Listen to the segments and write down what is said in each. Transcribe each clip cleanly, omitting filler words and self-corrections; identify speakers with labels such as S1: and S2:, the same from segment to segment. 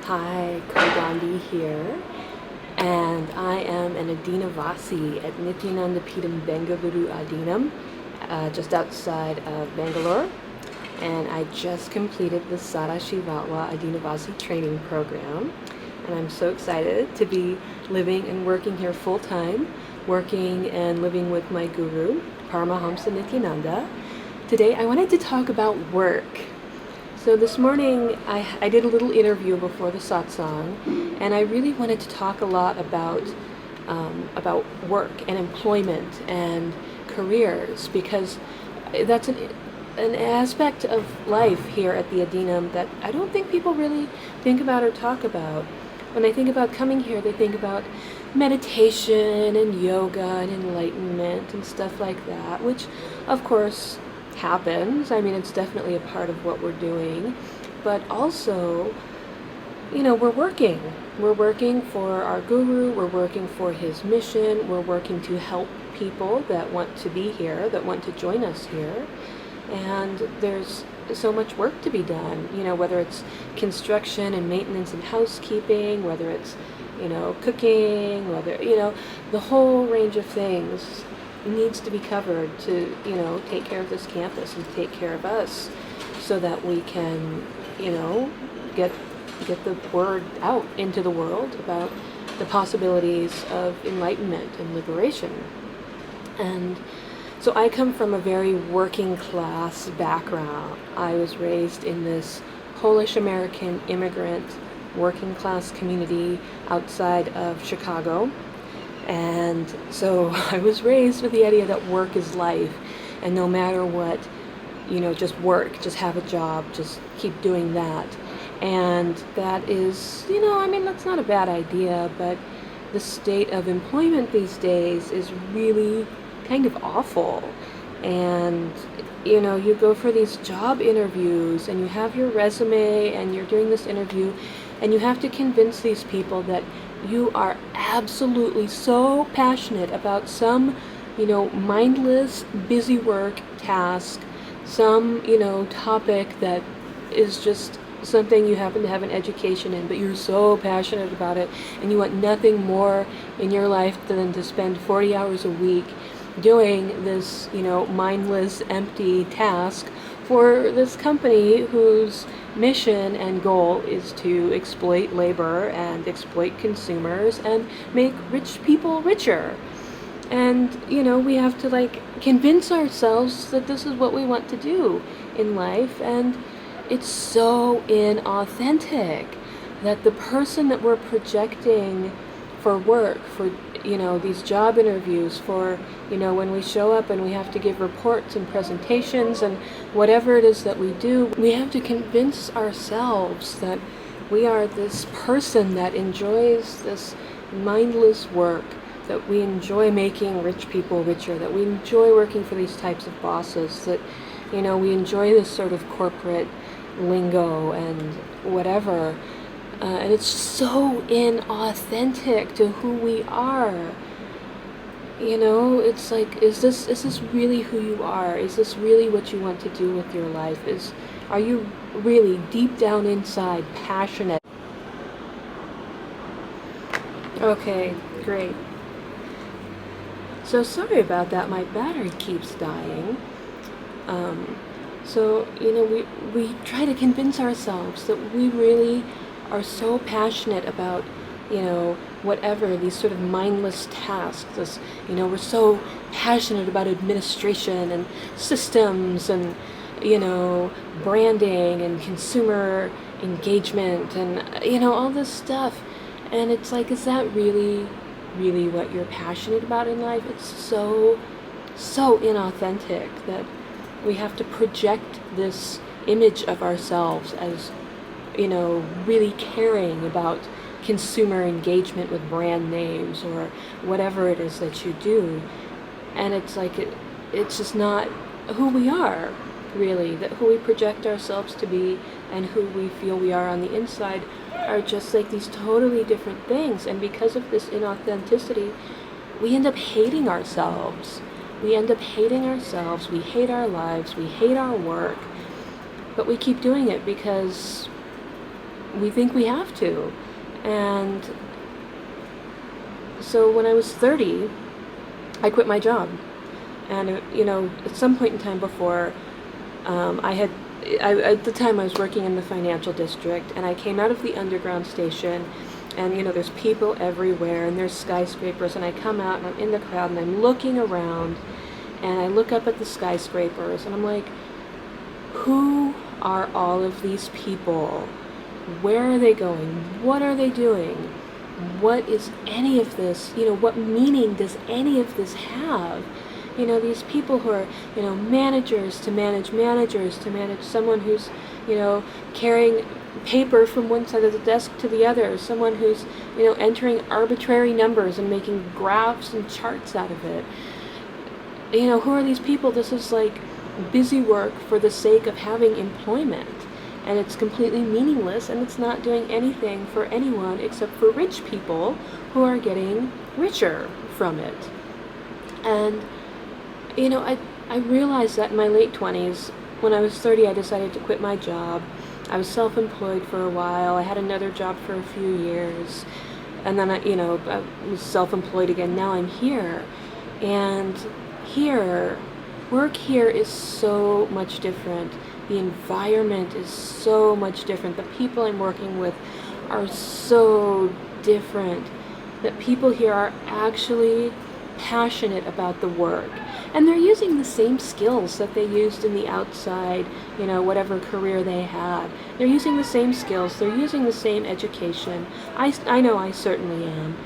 S1: Hi, Kodandi here, and I am an Adinavasi at Nityananda Peetham Bengaluru Adinam, just outside of Bangalore, and I just completed the Sadashivatwa Adinavasi training program, and I'm so excited to be living and working here full-time, working and living with my guru, Paramahamsa Nityananda. Today I wanted to talk about work. So this morning I did a little interview before the satsang, and I really wanted to talk a lot about work and employment and careers, because that's an aspect of life here at the Adinam that I don't think people really think about or talk about. When they think about coming here, they think about meditation and yoga and enlightenment and stuff like that, which of course happens. I mean, it's definitely a part of what we're doing, but also, we're working. We're working for our guru, we're working for his mission, we're working to help people that want to be here, that want to join us here, and there's so much work to be done, whether it's construction and maintenance and housekeeping, whether it's, cooking, whether, the whole range of things needs to be covered to, take care of this campus and take care of us so that we can, get the word out into the world about the possibilities of enlightenment and liberation. And so I come from a very working class background. I was raised in this Polish American immigrant working class community outside of Chicago. And so I was raised with the idea that work is life, and no matter what, just work, just have a job, just keep doing that. And that is, that's not a bad idea, but the state of employment these days is really kind of awful. And, you go for these job interviews and you have your resume and you're doing this interview and you have to convince these people that you are absolutely so passionate about some, mindless, busy work task, some, topic that is just something you happen to have an education in, but you're so passionate about it and you want nothing more in your life than to spend 40 hours a week doing this, mindless, empty task for this company whose mission and goal is to exploit labor and exploit consumers and make rich people richer. And, we have to convince ourselves that this is what we want to do in life, and it's so inauthentic that the person that we're projecting for work, for, these job interviews, for, when we show up and we have to give reports and presentations and whatever it is that we do, we have to convince ourselves that we are this person that enjoys this mindless work, that we enjoy making rich people richer, that we enjoy working for these types of bosses, that, we enjoy this sort of corporate lingo and whatever. And it's so inauthentic to who we are. It's like, is this really who you are? Is this really what you want to do with your life? Are you really deep down inside passionate? Okay, great. So sorry about that, my battery keeps dying. So, we try to convince ourselves that we really are so passionate about, whatever, these sort of mindless tasks. This, we're so passionate about administration and systems and, branding and consumer engagement and, all this stuff. And it's like, is that really what you're passionate about in life? It's so inauthentic that we have to project this image of ourselves as, really caring about consumer engagement with brand names or whatever it is that you do. And it's like, it's just not who we are, really, that who we project ourselves to be and who we feel we are on the inside are just like these totally different things. And because of this inauthenticity, we end up hating ourselves. We end up hating ourselves, we hate our lives, we hate our work, but we keep doing it because we think we have to. And so when I was 30, I quit my job. And, at some point in time before, at the time I was working in the financial district, and I came out of the underground station, and, there's people everywhere, and there's skyscrapers, and I come out, and I'm in the crowd, and I'm looking around, and I look up at the skyscrapers, and I'm like, who are all of these people? Where are they going? What are they doing? What is any of this? What meaning does any of this have? These people who are, managers to manage someone who's, carrying paper from one side of the desk to the other, someone who's, entering arbitrary numbers and making graphs and charts out of it. Who are these people? This is like busy work for the sake of having employment. And it's completely meaningless, and it's not doing anything for anyone except for rich people who are getting richer from it. And, I realized that in my late 20s. When I was 30, I decided to quit my job. I was self-employed for a while. I had another job for a few years. And then, I was self-employed again. Now I'm here. And work here is so much different. The environment is so much different. The people I'm working with are so different. That people here are actually passionate about the work. And they're using the same skills that they used in the outside, whatever career they had. They're using the same skills. They're using the same education. I know I certainly am.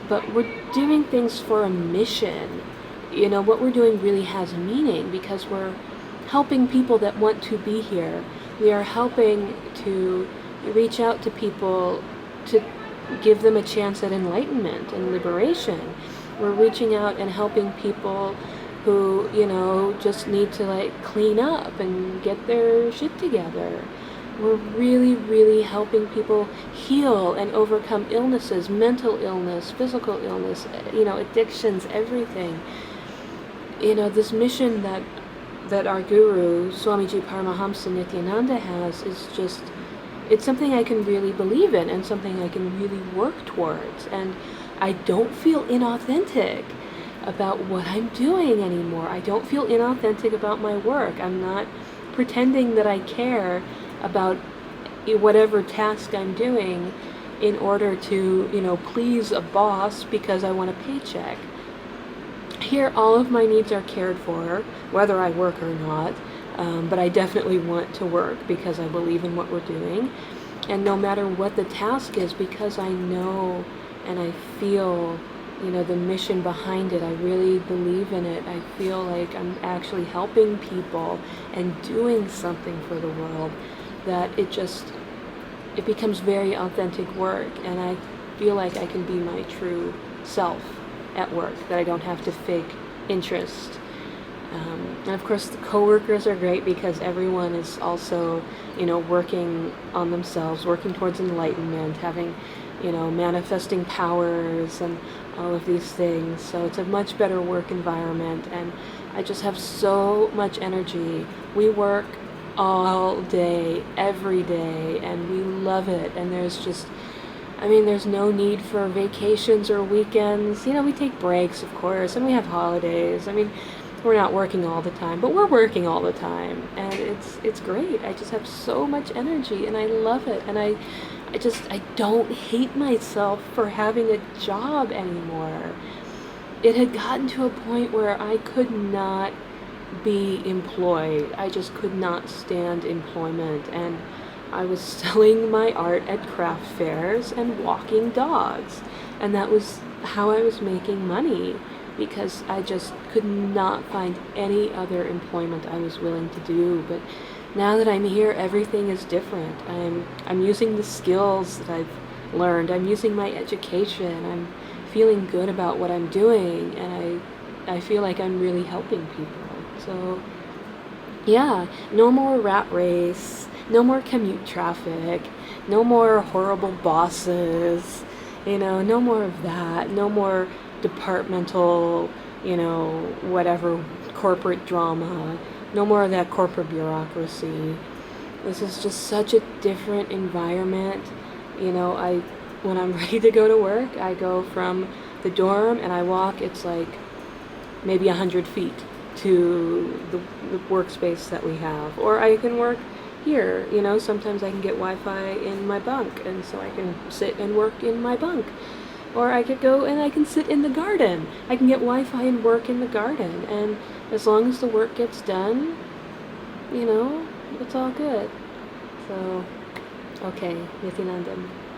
S1: But we're doing things for a mission. What we're doing really has meaning because we're helping people that want to be here. We are helping to reach out to people to give them a chance at enlightenment and liberation. We're reaching out and helping people who, just need to clean up and get their shit together. We're really, really helping people heal and overcome illnesses, mental illness, physical illness, addictions, everything. This mission that our guru, Swamiji Paramahamsa Nityananda, has is just, it's something I can really believe in and something I can really work towards. And I don't feel inauthentic about what I'm doing anymore. I don't feel inauthentic about my work. I'm not pretending that I care about whatever task I'm doing in order to, please a boss because I want a paycheck. Here, all of my needs are cared for, whether I work or not, but I definitely want to work because I believe in what we're doing. And no matter what the task is, because I know and I feel the mission behind it, I really believe in it. I feel like I'm actually helping people and doing something for the world, that it becomes very authentic work, and I feel like I can be my true self at work, that I don't have to fake interest. And of course the coworkers are great because everyone is also, working on themselves, working towards enlightenment, having, manifesting powers and all of these things. So it's a much better work environment, and I just have so much energy. We work all day, every day, and we love it. And there's no need for vacations or weekends. We take breaks, of course, and we have holidays. We're not working all the time, but we're working all the time, and it's great. I just have so much energy, and I love it, and I don't hate myself for having a job anymore. It had gotten to a point where I could not be employed. I just could not stand employment, and I was selling my art at craft fairs and walking dogs, and that was how I was making money, because I just could not find any other employment I was willing to do. But now that I'm here, everything is different. I'm using the skills that I've learned. I'm using my education. I'm feeling good about what I'm doing, and I feel like I'm really helping people. So yeah, no more rat race, no more commute traffic, no more horrible bosses, no more of that, no more departmental, whatever, corporate drama, no more of that corporate bureaucracy. This is just such a different environment. You know, when I'm ready to go to work, I go from the dorm and I walk. It's like maybe 100 feet to the workspace that we have. Or I can work here. You know, sometimes I can get Wi-Fi in my bunk, and so I can sit and work in my bunk. Or I could go and I can sit in the garden. I can get Wi-Fi and work in the garden. And as long as the work gets done, you know, it's all good. So, okay, Nityanandam.